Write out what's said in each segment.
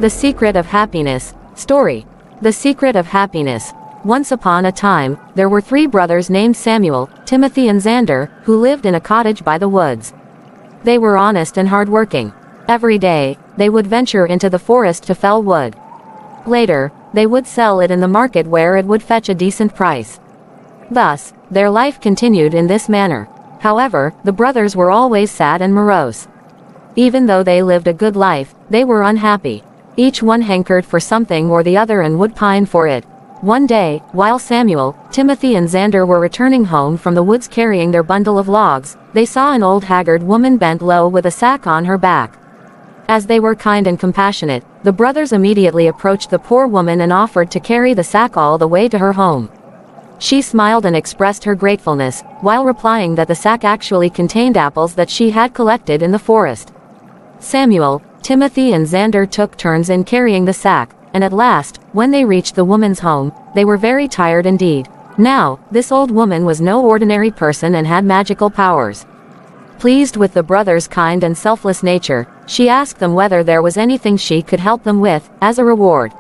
The Secret of Happiness. Story. The Secret of Happiness. Once upon a time, there were 3 brothers named Samuel, Timothy and Xander, who lived in a cottage by the woods. They were honest and hardworking. Every day, they would venture into the forest to fell wood. Later, they would sell it in the market where it would fetch a decent price. Thus, their life continued in this manner. However, the brothers were always sad and morose. Even though they lived a good life, they were unhappy. Each one hankered for something or the other and would pine for it. One day, while Samuel, Timothy and Xander were returning home from the woods carrying their bundle of logs, they saw an old haggard woman bent low with a sack on her back. As they were kind and compassionate, the brothers immediately approached the poor woman and offered to carry the sack all the way to her home. She smiled and expressed her gratefulness, while replying that the sack actually contained apples that she had collected in the forest. Samuel, Timothy and Xander took turns in carrying the sack, and at last, when they reached the woman's home, they were very tired indeed. Now, this old woman was no ordinary person and had magical powers. Pleased with the brothers' kind and selfless nature, she asked them whether there was anything she could help them with, as a reward.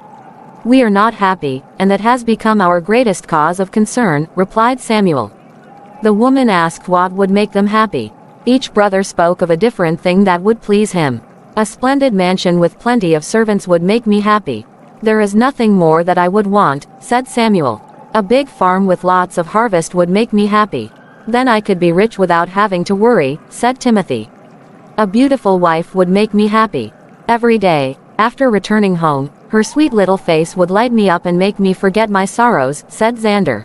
"We are not happy, and that has become our greatest cause of concern," replied Samuel. The woman asked what would make them happy. Each brother spoke of a different thing that would please him. "A splendid mansion with plenty of servants would make me happy. There is nothing more that I would want," said Samuel. "A big farm with lots of harvest would make me happy. Then I could be rich without having to worry," said Timothy. "A beautiful wife would make me happy. Every day, after returning home, her sweet little face would light me up and make me forget my sorrows," said Xander.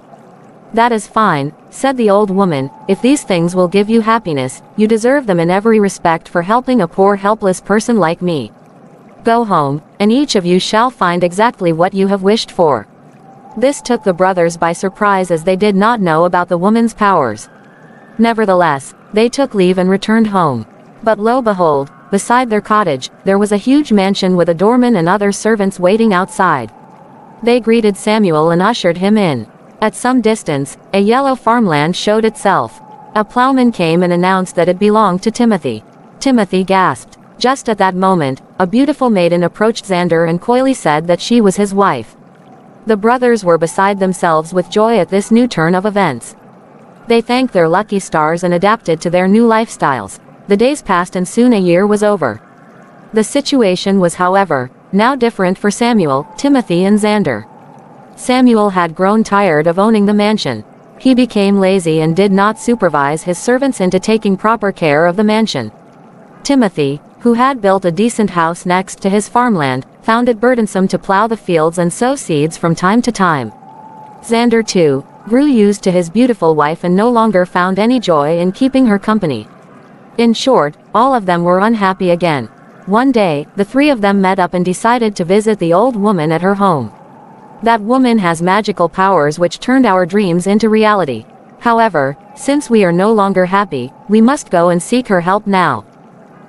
"That is fine," said the old woman. "If these things will give you happiness, you deserve them in every respect for helping a poor helpless person like me. Go home, and each of you shall find exactly what you have wished for." This took the brothers by surprise as they did not know about the woman's powers. Nevertheless, they took leave and returned home. But lo behold, beside their cottage, there was a huge mansion with a doorman and other servants waiting outside. They greeted Samuel and ushered him in. At some distance, a yellow farmland showed itself. A plowman came and announced that it belonged to Timothy. Timothy gasped. Just at that moment, a beautiful maiden approached Xander and coyly said that she was his wife. The brothers were beside themselves with joy at this new turn of events. They thanked their lucky stars and adapted to their new lifestyles. The days passed and soon a year was over. The situation was, however, now different for Samuel, Timothy and Xander. Samuel had grown tired of owning the mansion. He became lazy and did not supervise his servants into taking proper care of the mansion. Timothy, who had built a decent house next to his farmland, found it burdensome to plow the fields and sow seeds from time to time. Xander, too, grew used to his beautiful wife and no longer found any joy in keeping her company. In short, all of them were unhappy again. One day, the 3 of them met up and decided to visit the old woman at her home. "That woman has magical powers which turned our dreams into reality. However, since we are no longer happy, we must go and seek her help now.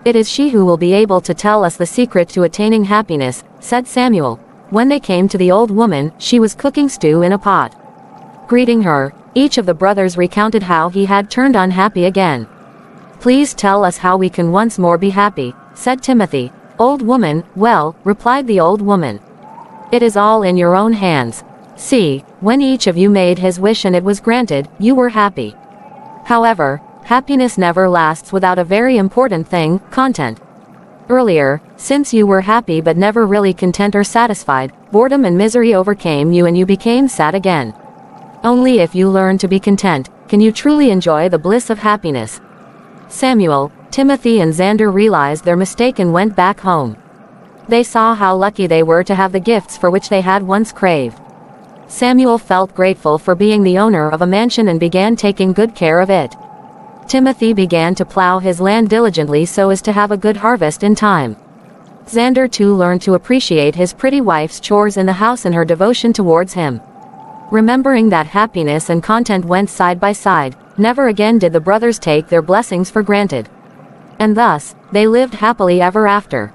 It is she who will be able to tell us the secret to attaining happiness," said Samuel. When they came to the old woman, she was cooking stew in a pot. Greeting her, each of the brothers recounted how he had turned unhappy again. "Please tell us how we can once more be happy," said Timothy. "Old woman, well," replied the old woman, "it is all in your own hands. See, when each of you made his wish and it was granted, you were happy. However, happiness never lasts without a very important thing, content. Earlier, since you were happy but never really content or satisfied, boredom and misery overcame you and you became sad again. Only if you learn to be content, can you truly enjoy the bliss of happiness." Samuel, Timothy and Xander realized their mistake and went back home. They saw how lucky they were to have the gifts for which they had once craved. Samuel felt grateful for being the owner of a mansion and began taking good care of it. Timothy began to plow his land diligently so as to have a good harvest in time. Xander too learned to appreciate his pretty wife's chores in the house and her devotion towards him. Remembering that happiness and content went side by side, never again did the brothers take their blessings for granted. And thus, they lived happily ever after.